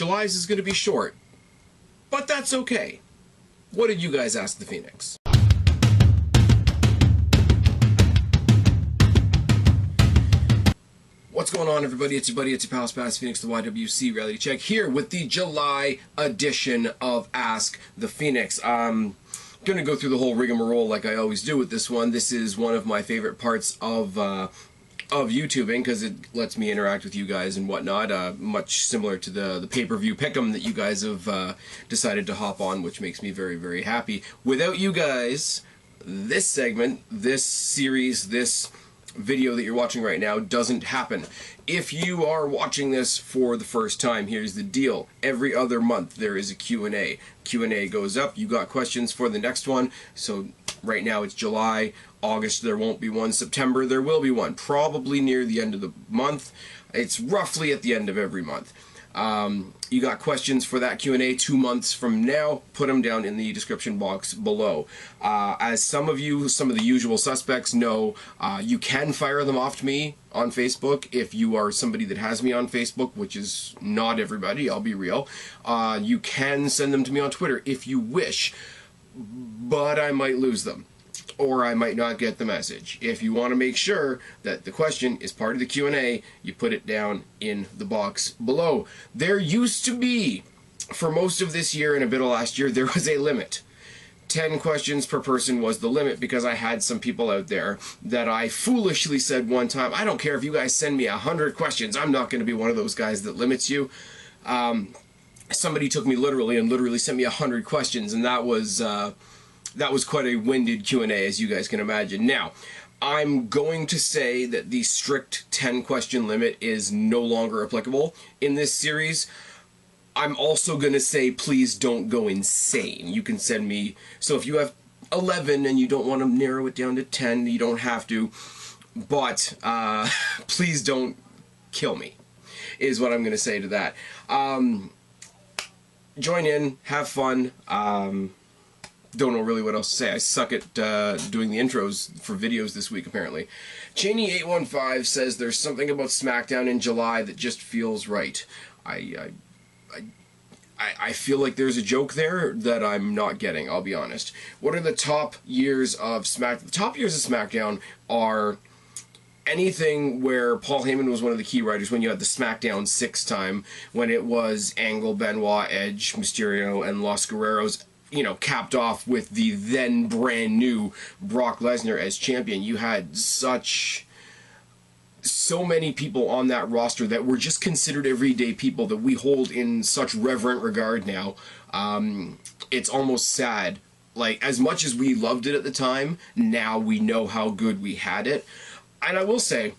July's is going to be short, but that's okay. What did you guys ask the Phoenix? What's going on, everybody? It's your buddy, it's your pal, Phoenix, the YWC Reality Check, here with the July edition of Ask the Phoenix. I'm going to go through the whole rigmarole like I always do with this one. This is one of my favorite parts of YouTubing, because it lets me interact with you guys and whatnot, much similar to the pay-per-view Pick 'em that you guys have decided to hop on, which makes me very, very happy. Without you guys, this segment, this series, this video that you're watching right now doesn't happen. If you are watching this for the first time, here's the deal. Every other month there is a Q&A. Q&A goes up. You got questions for the next one. So right now it's July. August there won't be one. September there will be one. Probably near the end of the month. It's roughly at the end of every month. You got questions for that Q&A 2 months from now, put them down in the description box below. As some of you, some of the usual suspects know, you can fire them off to me on Facebook if you are somebody that has me on Facebook, which is not everybody, I'll be real. You can send them to me on Twitter if you wish, but I might lose them, or I might not get the message. If you want to make sure that the question is part of the Q&A, you put it down in the box below. There used to be, for most of this year and a bit of last year, there was a limit. 10 questions per person was the limit, because I had some people out there that I foolishly said one time, I don't care if you guys send me 100 questions, I'm not going to be one of those guys that limits you. Somebody took me literally and literally sent me 100 questions, and that was quite a winded Q&A, as you guys can imagine. Now, I'm going to say that the strict 10 question limit is no longer applicable in this series. I'm also going to say please don't go insane. You can send me, so if you have 11 and you don't want to narrow it down to 10, you don't have to, but please don't kill me, is what I'm going to say to that. Join in, have fun. Don't know really what else to say. I suck at doing the intros for videos this week, apparently. Cheney815 says there's something about Smackdown in July that just feels right. I feel like there's a joke there that I'm not getting, I'll be honest. What are the top years of Smackdown? The top years of Smackdown are anything where Paul Heyman was one of the key writers, when you had the Smackdown 6 time, when it was Angle, Benoit, Edge, Mysterio, and Los Guerreros, you know, capped off with the then brand new Brock Lesnar as champion. You had so many people on that roster that were just considered everyday people that we hold in such reverent regard now. It's almost sad. Like, as much as we loved it at the time, now we know how good we had it. And I will say,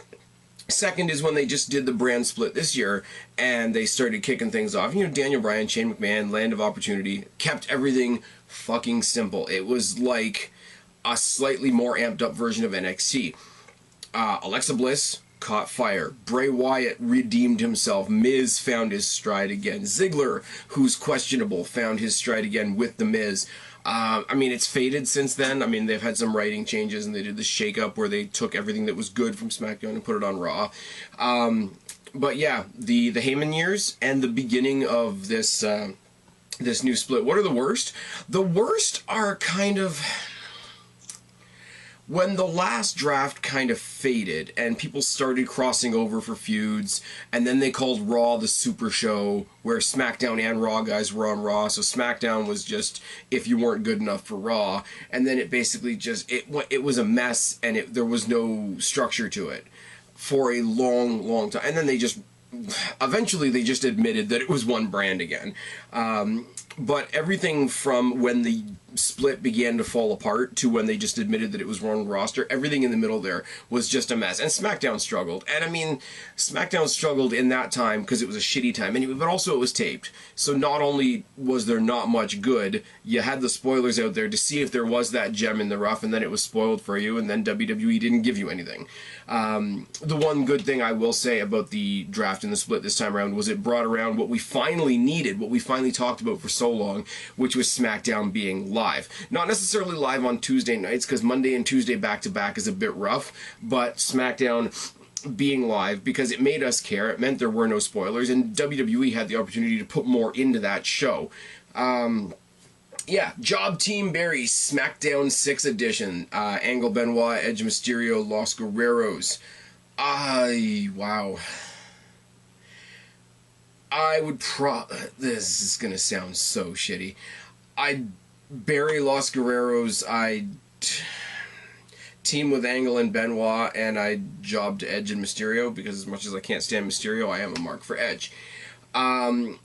second is when they just did the brand split this year and they started kicking things off. You know, Daniel Bryan, Shane McMahon, Land of Opportunity, kept everything fucking simple. It was like a slightly more amped up version of NXT. Alexa Bliss caught fire. Bray Wyatt redeemed himself. Miz found his stride again. Ziggler, who's questionable, found his stride again with The Miz. I mean, it's faded since then. I mean, they've had some writing changes, and they did the shake-up where they took everything that was good from SmackDown and put it on Raw. But yeah, the Heyman years and the beginning of this this new split. What are the worst? The worst are kind of when the last draft kind of faded and people started crossing over for feuds, and then they called Raw the Super Show, where SmackDown and Raw guys were on Raw, so SmackDown was just if you weren't good enough for Raw, and then it basically just, it was a mess, and there was no structure to it for a long, long time. And then they just, eventually they just admitted that it was one brand again. But everything from when the split began to fall apart to when they just admitted that it was one roster, everything in the middle there was just a mess. And SmackDown struggled. And I mean, SmackDown struggled in that time because it was a shitty time anyway, but also it was taped. So not only was there not much good, you had the spoilers out there to see if there was that gem in the rough, and then it was spoiled for you, and then WWE didn't give you anything. The one good thing I will say about the draft and the split this time around was it brought around what we finally needed, what we finally talked about for so long, which was SmackDown being live. Not necessarily live on Tuesday nights, because Monday and Tuesday back-to-back is a bit rough, but SmackDown being live because it made us care. It meant there were no spoilers, and WWE had the opportunity to put more into that show. Yeah, Job Team Barry, SmackDown 6 edition. Angle, Benoit, Edge, Mysterio, Los Guerreros. Wow. I would this is gonna sound so shitty. I'd bury Los Guerreros, I'd team with Angle and Benoit, and I'd job to Edge and Mysterio, because as much as I can't stand Mysterio, I am a mark for Edge.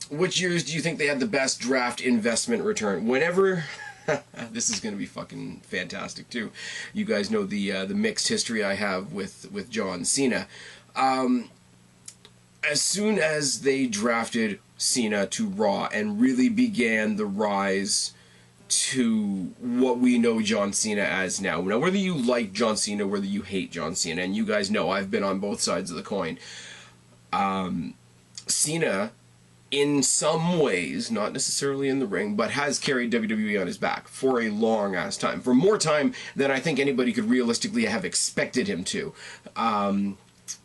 Which years do you think they had the best draft investment return? Whenever... this is going to be fucking fantastic, too. You guys know the mixed history I have with John Cena. As soon as they drafted Cena to Raw and really began the rise to what we know John Cena as now. Now, whether you like John Cena, whether you hate John Cena, and you guys know I've been on both sides of the coin, Cena, in some ways, not necessarily in the ring, but has carried WWE on his back for a long-ass time. For more time than I think anybody could realistically have expected him to.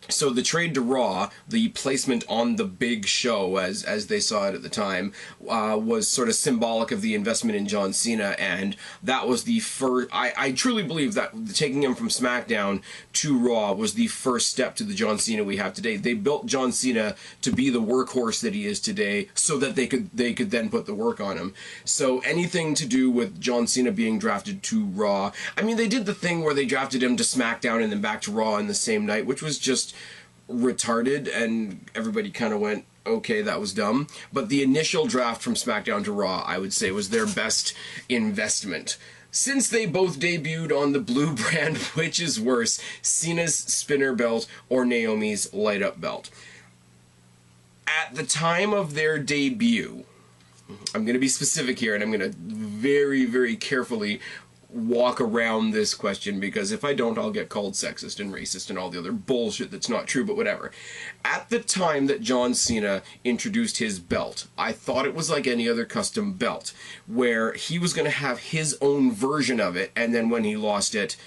So the trade to Raw, the placement on the big show, as they saw it at the time, was sort of symbolic of the investment in John Cena, and that was the first... I truly believe that taking him from SmackDown to Raw was the first step to the John Cena we have today. They built John Cena to be the workhorse that he is today, so that they could then put the work on him. So anything to do with John Cena being drafted to Raw... I mean, they did the thing where they drafted him to SmackDown and then back to Raw in the same night, which was just retarded, and everybody kind of went, okay, that was dumb. But the initial draft from SmackDown to Raw, I would say, was their best investment. Since they both debuted on the blue brand, which is worse, Cena's Spinner belt or Naomi's Light Up belt? At the time of their debut, I'm going to be specific here, and I'm going to very, very carefully walk around this question, because if I don't, I'll get called sexist and racist and all the other bullshit that's not true, but whatever. At the time that John Cena introduced his belt, I thought it was like any other custom belt, where he was going to have his own version of it, and then when he lost it,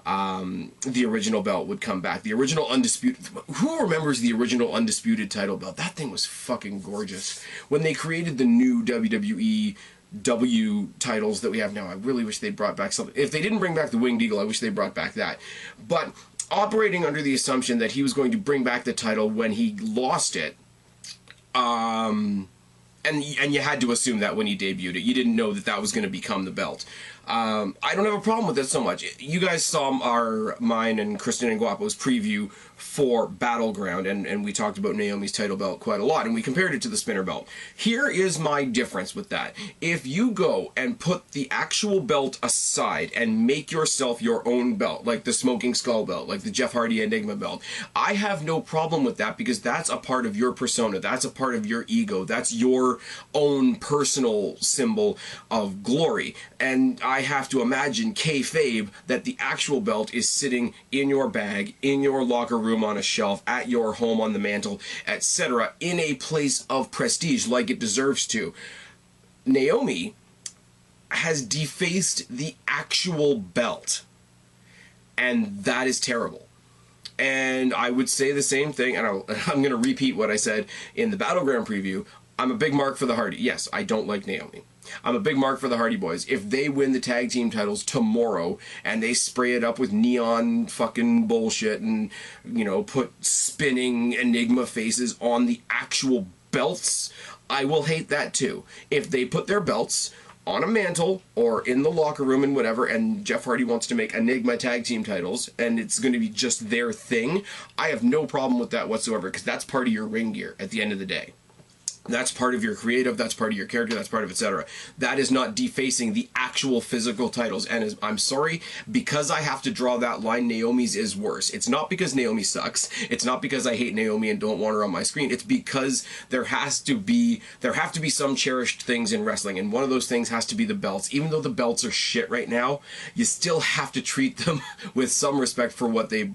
the original belt would come back. The original Undisputed... Who remembers the original Undisputed title belt? That thing was fucking gorgeous. When they created the new WWE W titles that we have now, I really wish they brought back something. If they didn't bring back the Winged Eagle, I wish they brought back that. But operating under the assumption that he was going to bring back the title when he lost it, and you had to assume that when he debuted it. You didn't know that that was going to become the belt. I don't have a problem with that so much. You guys saw mine and Kristen and Guapo's preview for Battleground, and we talked about Naomi's title belt quite a lot, and we compared it to the Spinner belt. Here is my difference with that. If you go and put the actual belt aside and make yourself your own belt, like the Smoking Skull belt, like the Jeff Hardy Enigma belt, I have no problem with that, because that's a part of your persona, that's a part of your ego, that's your own personal symbol of glory. And I have to imagine, kayfabe, that the actual belt is sitting in your bag, in your locker room, on a shelf, at your home, on the mantle, etc., in a place of prestige like it deserves to. Naomi has defaced the actual belt, and that is terrible. And I would say the same thing, and I'm going to repeat what I said in the Battleground preview. I'm a big mark for the Hardy. Yes, I don't like Naomi. I'm a big mark for the Hardy Boys. If they win the tag team titles tomorrow and they spray it up with neon fucking bullshit and, you know, put spinning Enigma faces on the actual belts, I will hate that too. If they put their belts on a mantle or in the locker room and whatever, and Jeff Hardy wants to make Enigma tag team titles and it's going to be just their thing, I have no problem with that whatsoever, because that's part of your ring gear at the end of the day. That's part of your creative, that's part of your character, that's part of etc. That is not defacing the actual physical titles. And I'm sorry, because I have to draw that line, Naomi's is worse. It's not because Naomi sucks. It's not because I hate Naomi and don't want her on my screen. It's because there have to be some cherished things in wrestling, and one of those things has to be the belts. Even though the belts are shit right now, you still have to treat them with some respect for what they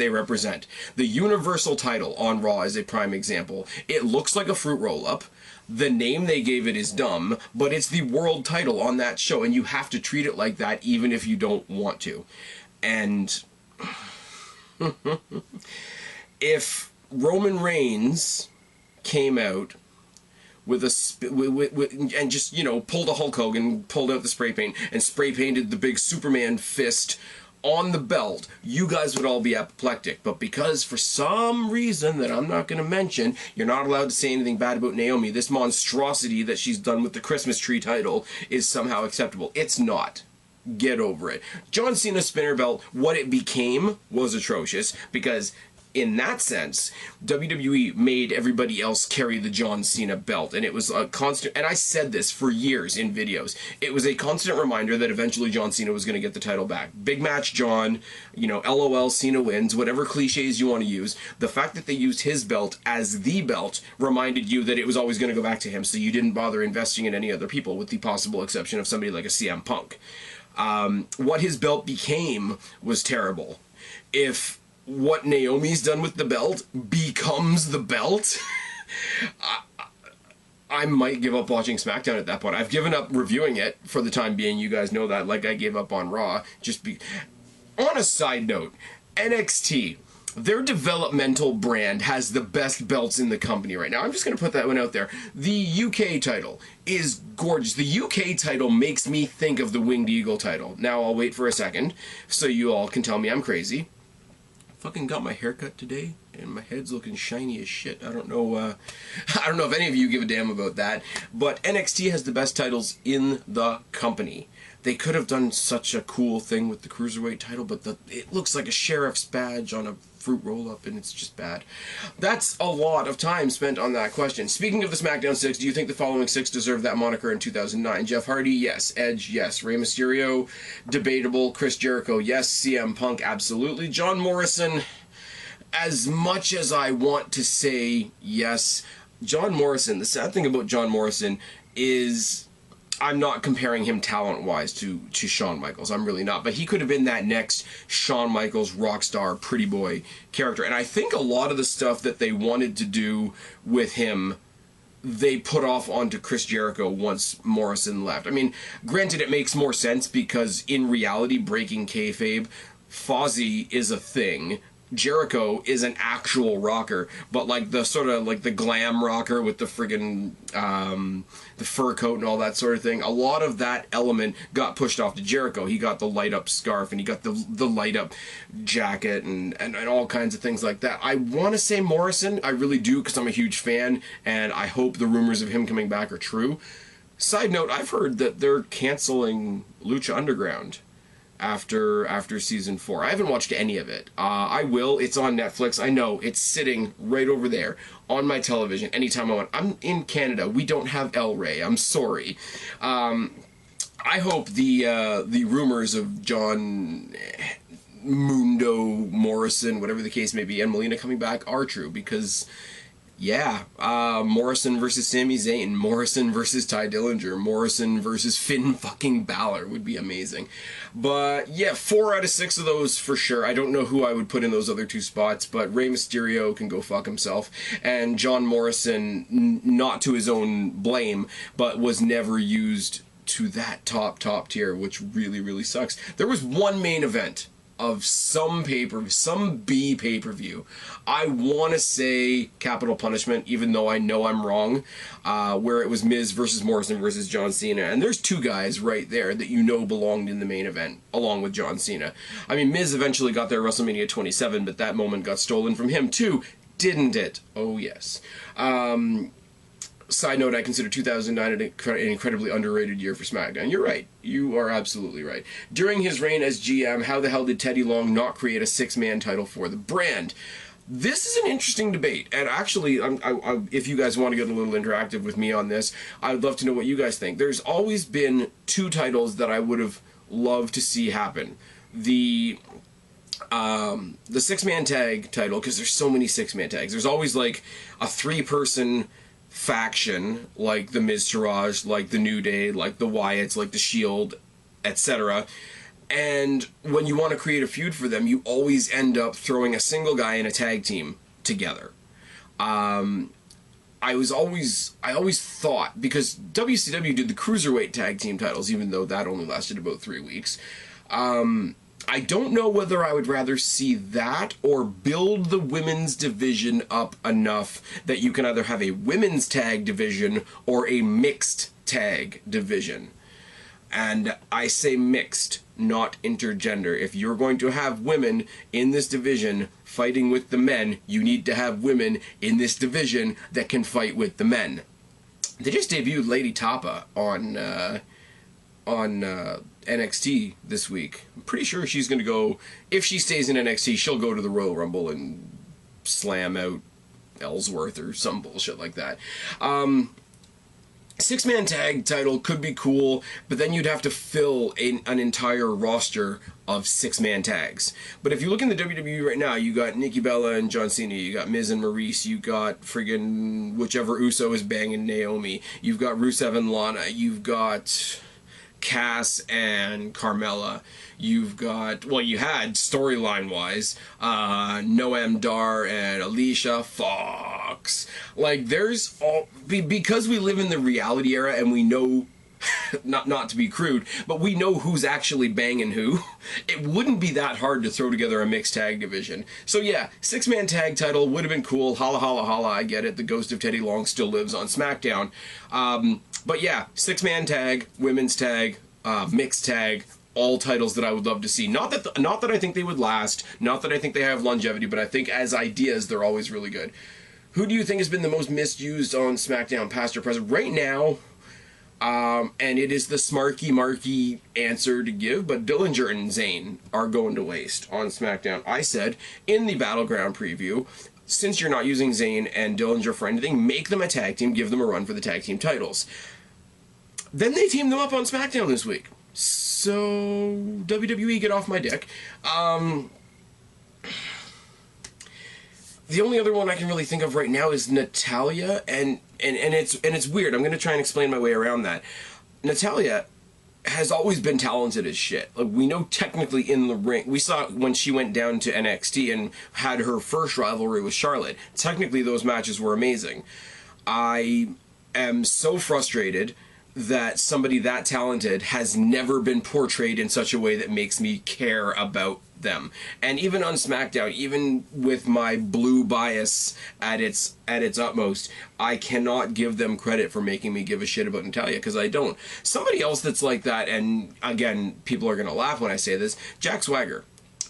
represent. The Universal title on Raw is a prime example. It looks like a fruit roll-up. The name they gave it is dumb, but it's the world title on that show, and you have to treat it like that even if you don't want to. And If Roman Reigns came out with and just, you know, pulled a Hulk Hogan, pulled out the spray paint, and spray painted the big Superman fist on the belt, you guys would all be apoplectic. But because for some reason that I'm not going to mention, you're not allowed to say anything bad about Naomi, this monstrosity that she's done with the Christmas tree title is somehow acceptable. It's not. Get over it. John Cena's spinner belt, what it became was atrocious, because in that sense, WWE made everybody else carry the John Cena belt, and it was a constant, and I said this for years in videos, it was a constant reminder that eventually John Cena was going to get the title back. Big match John, you know, LOL, Cena wins, whatever cliches you want to use. The fact that they used his belt as the belt reminded you that it was always going to go back to him, so you didn't bother investing in any other people, with the possible exception of somebody like a CM Punk. What his belt became was terrible. If what Naomi's done with the belt becomes the belt, I might give up watching SmackDown at that point. I've given up reviewing it for the time being. You guys know that, like I gave up on Raw. On a side note, NXT, their developmental brand has the best belts in the company right now. I'm just going to put that one out there. The UK title is gorgeous. The UK title makes me think of the Winged Eagle title. Now I'll wait for a second so you all can tell me I'm crazy. Fucking got my haircut today, and my head's looking shiny as shit. I don't know if any of you give a damn about that, but NXT has the best titles in the company. They could have done such a cool thing with the Cruiserweight title, but it looks like a sheriff's badge on a fruit roll-up, and it's just bad. That's a lot of time spent on that question. Speaking of the SmackDown 6, do you think the following 6 deserve that moniker in 2009? Jeff Hardy, yes. Edge, yes. Rey Mysterio, debatable. Chris Jericho, yes. CM Punk, absolutely. John Morrison, as much as I want to say yes, John Morrison, the sad thing about John Morrison is I'm not comparing him talent-wise to Shawn Michaels. I'm really not. But he could have been that next Shawn Michaels rock star, pretty boy character. And I think a lot of the stuff that they wanted to do with him, they put off onto Chris Jericho once Morrison left. I mean, granted, it makes more sense because in reality, breaking kayfabe, Fozzy is a thing. Jericho is an actual rocker, but like the sort of like the glam rocker with the friggin' the fur coat and all that sort of thing, a lot of that element got pushed off to Jericho. He got the light up scarf and he got the light up jacket and all kinds of things like that. I want to say Morrison, I really do, because I'm a huge fan and I hope the rumors of him coming back are true. Side note, I've heard that they're canceling Lucha Underground after season 4. I haven't watched any of it. I will. It's on Netflix. I know. It's sitting right over there on my television anytime I want. I'm in Canada. We don't have El Rey. I'm sorry. I hope the rumors of John Mundo Morrison, whatever the case may be, and Melina coming back are true, because yeah, Morrison versus Sami Zayn, Morrison versus Ty Dillinger, Morrison versus Finn fucking Balor would be amazing. But yeah, 4 out of 6 of those for sure. I don't know who I would put in those other 2 spots, but Rey Mysterio can go fuck himself. And John Morrison, not to his own blame, but was never used to that top tier, which really, really sucks. There was one main event of some B pay-per-view. I want to say Capital Punishment, even though I know I'm wrong, where it was Miz versus Morrison versus John Cena. And there's 2 guys right there that you know belonged in the main event, along with John Cena. I mean, Miz eventually got there at WrestleMania 27, but that moment got stolen from him too, didn't it? Oh, yes. Side note, I consider 2009 an incredibly underrated year for SmackDown. You're right. You are absolutely right. During his reign as GM, how the hell did Teddy Long not create a 6-man title for the brand? This is an interesting debate, and actually, if you guys want to get a little interactive with me on this, I'd love to know what you guys think. There's always been 2 titles that I would have loved to see happen. The 6-man tag title, because there's so many 6-man tags. There's always like a 3-person faction, like the Miztourage, like the New Day, like the Wyatts, like the Shield, etc. And when you want to create a feud for them, you always end up throwing a single guy in a tag team together. I always thought, because WCW did the Cruiserweight tag team titles, even though that only lasted about 3 weeks, I don't know whether I would rather see that or build the women's division up enough that you can either have a women's tag division or a mixed tag division. And I say mixed, not intergender. If you're going to have women in this division fighting with the men, you need to have women in this division that can fight with the men. They just debuted Lady Tapa on NXT this week. I'm pretty sure she's going to go, if she stays in NXT, she'll go to the Royal Rumble and slam out Ellsworth or some bullshit like that. Six-man tag title could be cool, but then you'd have to fill an entire roster of six-man tags. But if you look in the WWE right now, you got Nikki Bella and John Cena, you got Miz and Maurice, you got friggin' whichever Uso is banging Naomi, you've got Rusev and Lana, you've got Cass and Carmella, you've got, well, you had storyline-wise, Noam Dar and Alicia Fox. Like, there's all, because we live in the reality era and we know, not to be crude, but we know who's actually banging who, it wouldn't be that hard to throw together a mixed tag division. So yeah, six-man tag title would have been cool, holla holla holla, I get it, the ghost of Teddy Long still lives on SmackDown. But yeah, six-man tag, women's tag, mixed tag, all titles that I would love to see. Not that I think they would last, not that I think they have longevity, but I think as ideas, they're always really good. Who do you think has been the most misused on SmackDown, past or present? Right now, and it is the smarky marky answer to give, but Dillinger and Zayn are going to waste on SmackDown. I said in the Battleground preview, since you're not using Zayn and Dillinger for anything, make them a tag team, give them a run for the tag team titles. Then they teamed them up on SmackDown this week. So, WWE, get off my dick. The only other one I can really think of right now is Natalya, and it's weird. I'm going to try and explain my way around that. Natalya has always been talented as shit. Like, we know technically in the ring. We saw when she went down to NXT and had her first rivalry with Charlotte. Technically, those matches were amazing. I am so frustrated that somebody that talented has never been portrayed in such a way that makes me care about them. And even on SmackDown, even with my blue bias at its utmost, I cannot give them credit for making me give a shit about Natalya, because I don't. Somebody else that's like that, and again, people are going to laugh when I say this, Jack Swagger,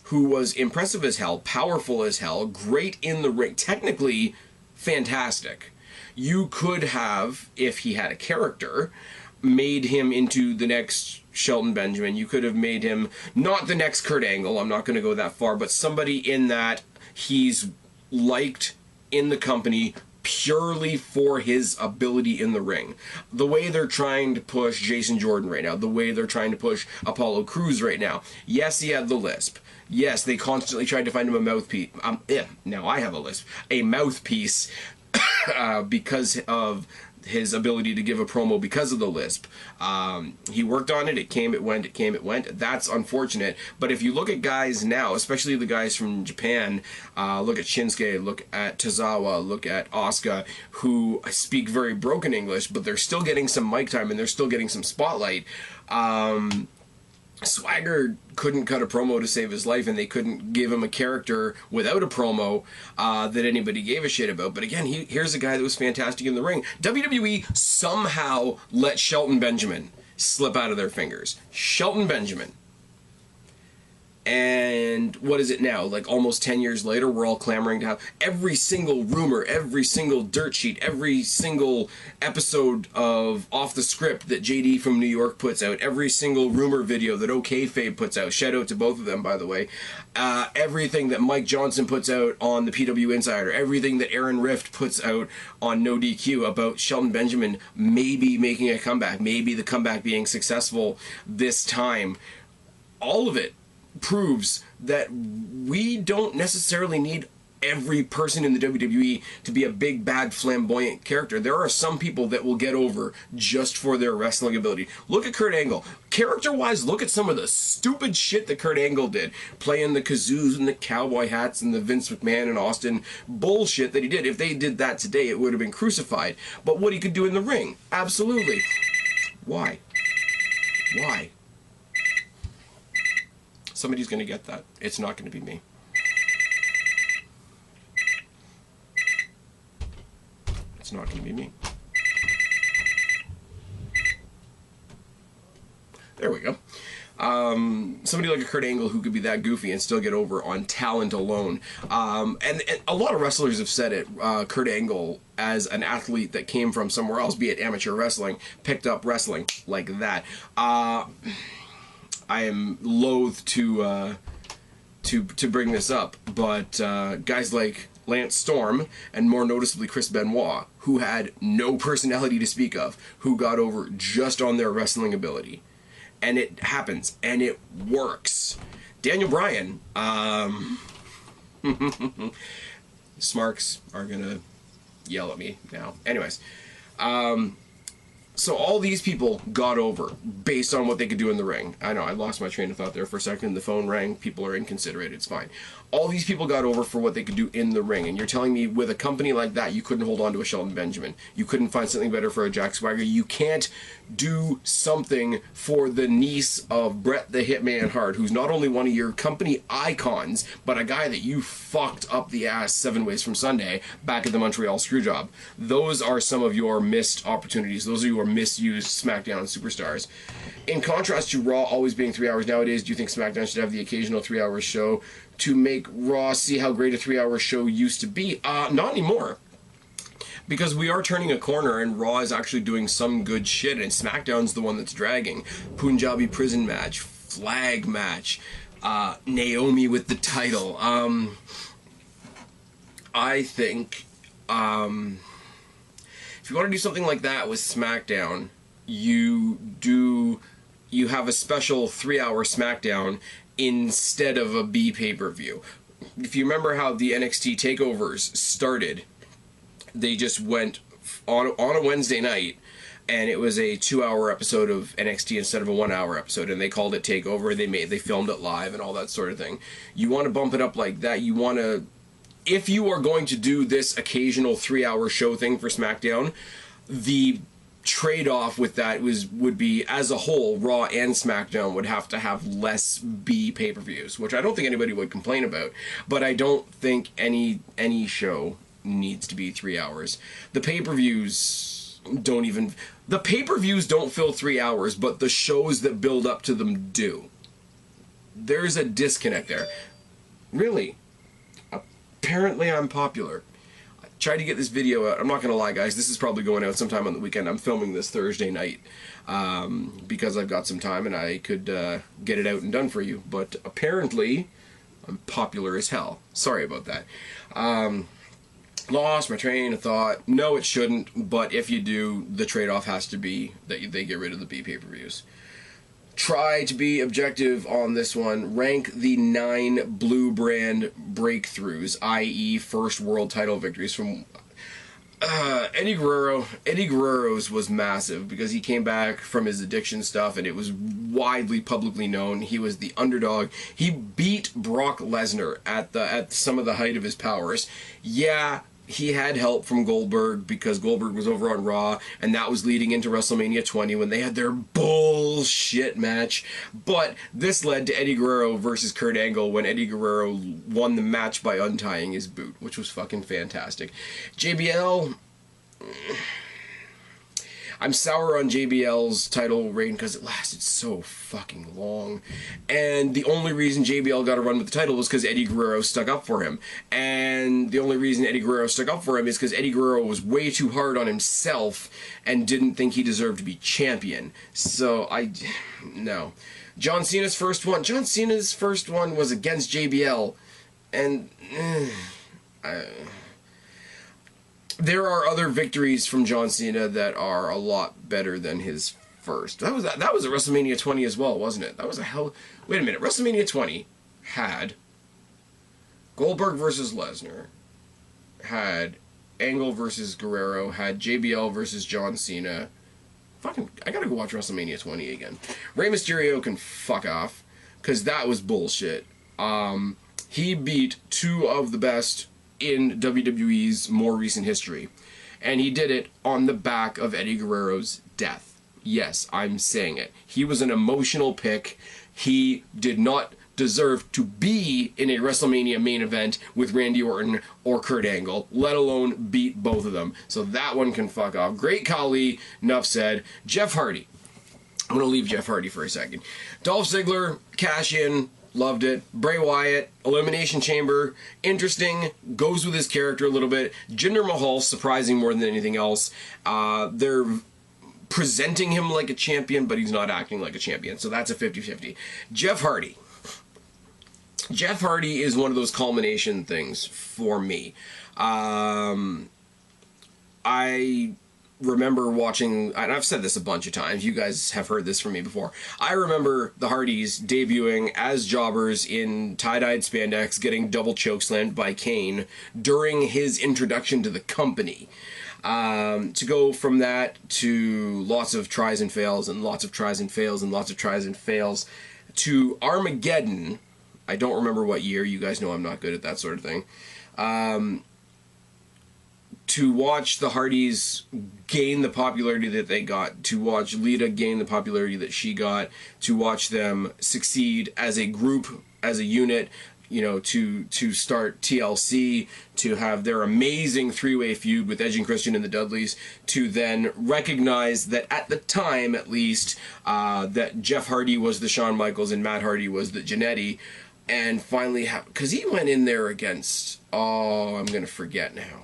who was impressive as hell, powerful as hell, great in the ring, technically fantastic. You could have, if he had a character, made him into the next Shelton Benjamin. You could have made him not the next Kurt Angle, I'm not going to go that far, but somebody in that he's liked in the company purely for his ability in the ring. The way they're trying to push Jason Jordan right now, the way they're trying to push Apollo Crews right now. Yes, he had the lisp. Yes, they constantly tried to find him a mouthpiece. Now I have a lisp. A mouthpiece because of his ability to give a promo because of the lisp. He worked on it, it came, it went, it came, it went. That's unfortunate. But if you look at guys now, especially the guys from Japan, look at Shinsuke, look at Tozawa, look at Asuka, who speak very broken English, but they're still getting some mic time and they're still getting some spotlight. Swagger couldn't cut a promo to save his life, and they couldn't give him a character without a promo that anybody gave a shit about. But again, here's a guy that was fantastic in the ring. WWE somehow let Shelton Benjamin slip out of their fingers. Shelton Benjamin. And what is it now? Like almost 10 years later, we're all clamoring to have every single rumor, every single dirt sheet, every single episode of Off the Script that JD from New York puts out, every single rumor video that OKFabe puts out. Shout out to both of them, by the way. Everything that Mike Johnson puts out on the PW Insider, everything that Aaron Rift puts out on No DQ about Shelton Benjamin maybe making a comeback, maybe the comeback being successful this time. All of it proves that we don't necessarily need every person in the WWE to be a big, bad, flamboyant character. There are some people that will get over just for their wrestling ability. Look at Kurt Angle. Character-wise, look at some of the stupid shit that Kurt Angle did. Playing the kazoos and the cowboy hats and the Vince McMahon and Austin bullshit that he did. If they did that today, it would have been crucified. But what he could do in the ring, absolutely. Why? Why? Somebody's going to get that. It's not going to be me. It's not going to be me. There we go. Somebody like a Kurt Angle who could be that goofy and still get over on talent alone. And a lot of wrestlers have said it. Kurt Angle, as an athlete that came from somewhere else, be it amateur wrestling, picked up wrestling like that. I am loath to bring this up, but guys like Lance Storm, and more noticeably Chris Benoit, who had no personality to speak of, who got over just on their wrestling ability. And it happens, and it works. Daniel Bryan, Smarks are gonna yell at me now. Anyways, so all these people got over based on what they could do in the ring. I know, I lost my train of thought there for a second. The phone rang. People are inconsiderate. It's fine. All these people got over for what they could do in the ring. And you're telling me with a company like that, you couldn't hold on to a Shelton Benjamin. You couldn't find something better for a Jack Swagger. You can't do something for the niece of Bret the Hitman Hart, who's not only one of your company icons, but a guy that you fucked up the ass 7 ways from Sunday back at the Montreal Screwjob. Those are some of your missed opportunities. Those are your misused SmackDown superstars. In contrast to Raw always being 3 hours nowadays, do you think SmackDown should have the occasional 3-hour show to make Raw see how great a 3-hour show used to be? Not anymore. Because we are turning a corner and Raw is actually doing some good shit and SmackDown's the one that's dragging. Punjabi prison match, flag match, Naomi with the title. I think if you want to do something like that with SmackDown, you have a special 3-hour SmackDown instead of a B pay-per-view. If you remember how the NXT Takeovers started, they just went on a Wednesday night, and it was a 2-hour episode of NXT instead of a 1-hour episode, and they called it Takeover. They filmed it live and all that sort of thing. You want to bump it up like that. You want to, if you are going to do this occasional 3-hour show thing for SmackDown, the trade-off with that would be, as a whole, Raw and SmackDown would have to have less B pay-per-views, which I don't think anybody would complain about. But I don't think any show needs to be 3 hours. The pay-per-views don't fill 3 hours, but the shows that build up to them do. There's a disconnect there. Really. Apparently I'm popular. I tried to get this video out. I'm not gonna lie, guys, this is probably going out sometime on the weekend. I'm filming this Thursday night because I've got some time and I could get it out and done for you, but apparently I'm popular as hell. Sorry about that. Lost my train of thought. No, it shouldn't, but if you do, the trade-off has to be that they get rid of the B pay-per-views. Try to be objective on this one. Rank the 9 blue brand breakthroughs, i.e. first world title victories from Eddie Guerrero. Eddie Guerrero's was massive because he came back from his addiction stuff and it was widely publicly known. He was the underdog. He beat Brock Lesnar at some of the height of his powers. Yeah, he had help from Goldberg because Goldberg was over on Raw, and that was leading into WrestleMania 20 when they had their bullshit match. But this led to Eddie Guerrero versus Kurt Angle when Eddie Guerrero won the match by untying his boot, which was fucking fantastic. JBL, I'm sour on JBL's title reign because it lasted so fucking long. And the only reason JBL got a run with the title was because Eddie Guerrero stuck up for him. And the only reason Eddie Guerrero stuck up for him is because Eddie Guerrero was way too hard on himself and didn't think he deserved to be champion. So, no. John Cena's first one was against JBL. And, there are other victories from John Cena that are a lot better than his first. That was at WrestleMania 20 as well, wasn't it? That was a hell... Wait a minute. WrestleMania 20 had Goldberg versus Lesnar, had Angle versus Guerrero, had JBL versus John Cena. Fucking... I gotta go watch WrestleMania 20 again. Rey Mysterio can fuck off, because that was bullshit. He beat 2 of the best in WWE's more recent history. And he did it on the back of Eddie Guerrero's death. Yes, I'm saying it. He was an emotional pick. He did not deserve to be in a WrestleMania main event with Randy Orton or Kurt Angle, let alone beat both of them. So that one can fuck off. Great Khali, enough said. Jeff Hardy. I'm going to leave Jeff Hardy for a second. Dolph Ziggler, cash in, loved it. Bray Wyatt, Elimination Chamber, interesting, goes with his character a little bit. Jinder Mahal, surprising more than anything else. They're presenting him like a champion, but he's not acting like a champion, so that's a 50-50. Jeff Hardy. Jeff Hardy is one of those culmination things for me. I remember watching, and I've said this a bunch of times, you guys have heard this from me before. I remember the Hardys debuting as jobbers in tie-dyed spandex, getting double chokeslammed by Kane during his introduction to the company. To go from that to lots of tries and fails, and lots of tries and fails, and lots of tries and fails, to Armageddon. I don't remember what year, you guys know I'm not good at that sort of thing. To watch the Hardys gain the popularity that they got, to watch Lita gain the popularity that she got, to watch them succeed as a group, as a unit, you know, to start TLC, to have their amazing three-way feud with Edge and Christian and the Dudleys, to then recognize that at the time, at least, that Jeff Hardy was the Shawn Michaels and Matt Hardy was the Jannetty, and finally have, because he went in there against, oh, I'm going to forget now.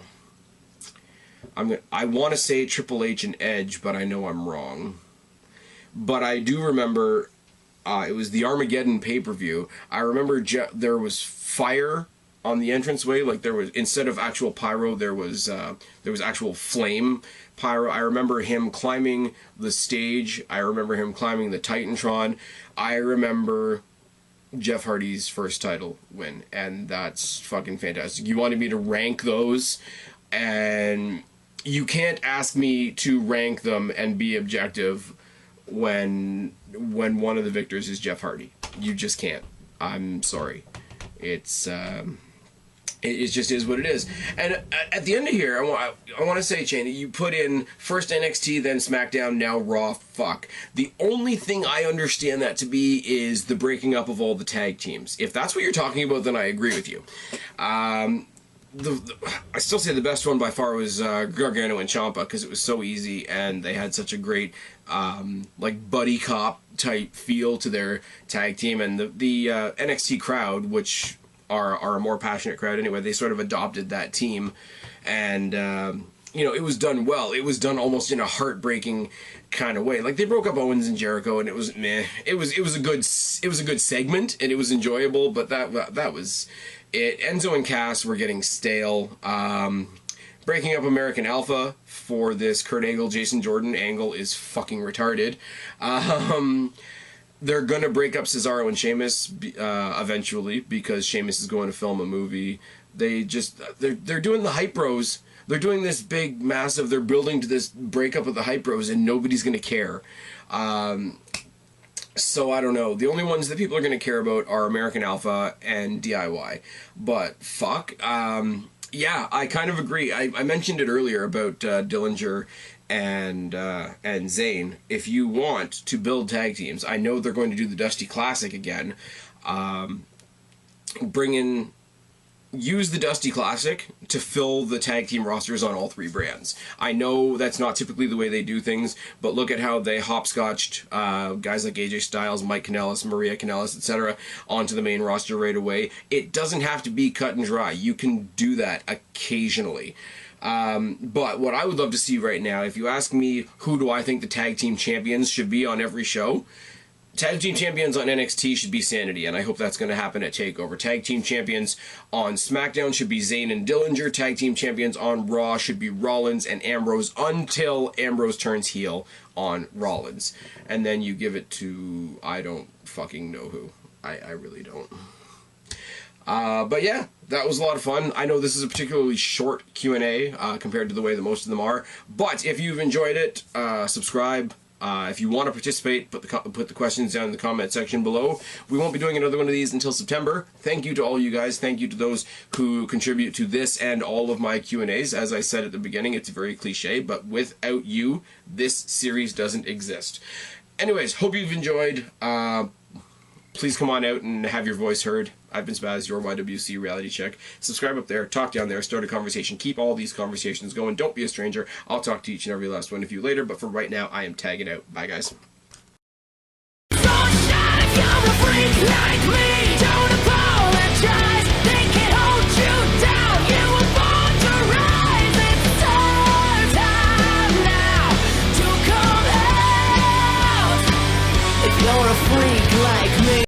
I want to say Triple H and Edge, but I know I'm wrong. But I do remember it was the Armageddon pay-per-view. I remember there was fire on the entranceway. Like there was, instead of actual pyro, there was actual flame pyro. I remember him climbing the stage. I remember him climbing the Titantron. I remember Jeff Hardy's first title win, and that's fucking fantastic. You wanted me to rank those, and you can't ask me to rank them and be objective when one of the victors is Jeff Hardy. You just can't. I'm sorry. It just is what it is. And at the end of here, I want to say, Shane, you put in first NXT, then SmackDown, now Raw. Fuck. The only thing I understand that to be is the breaking up of all the tag teams. If that's what you're talking about, then I agree with you. I still say the best one by far was Gargano and Ciampa, because it was so easy and they had such a great like buddy cop type feel to their tag team, and the NXT crowd, which are a more passionate crowd anyway, they sort of adopted that team, and you know, it was done well. It was done almost in a heartbreaking kind of way. Like they broke up Owens and Jericho, and it was meh. It was a good segment, and it was enjoyable, but that was it. Enzo and Cass were getting stale. Breaking up American Alpha for this Kurt Angle, Jason Jordan angle is fucking retarded. They're gonna break up Cesaro and Sheamus eventually, because Sheamus is going to film a movie. They're doing the Hype Bros. They're doing this big, massive. They're building to this breakup of the Hype Bros, and nobody's gonna care. So I don't know. The only ones that people are gonna care about are American Alpha and DIY. But fuck. Yeah, I kind of agree. I mentioned it earlier about Dillinger and Zayn. If you want to build tag teams, I know they're going to do the Dusty Classic again. Use the Dusty Classic to fill the tag team rosters on all three brands. I know that's not typically the way they do things, but look at how they hopscotched guys like AJ Styles, Mike Kanellis, Maria Kanellis, etc. onto the main roster right away. It doesn't have to be cut and dry. You can do that occasionally. But what I would love to see right now, if you ask me who do I think the tag team champions should be on every show, tag team champions on NXT should be Sanity, and I hope that's going to happen at TakeOver. Tag team champions on SmackDown should be Zayn and Dillinger. Tag team champions on Raw should be Rollins and Ambrose, until Ambrose turns heel on Rollins. And then you give it to, I don't fucking know who. I really don't. But yeah, that was a lot of fun. I know this is a particularly short Q&A compared to the way that most of them are. But if you've enjoyed it, subscribe. If you want to participate, put the questions down in the comment section below. We won't be doing another one of these until September. Thank you to all you guys. Thank you to those who contribute to this and all of my Q&As. As I said at the beginning, it's very cliche, but without you, this series doesn't exist. Anyways, hope you've enjoyed. please come on out and have your voice heard. I've been Spaz, your YWC reality check. Subscribe up there, talk down there, start a conversation. Keep all these conversations going. Don't be a stranger. I'll talk to each and every last one of you later, but for right now, I am tagging out. Bye, guys. You're a freak like me.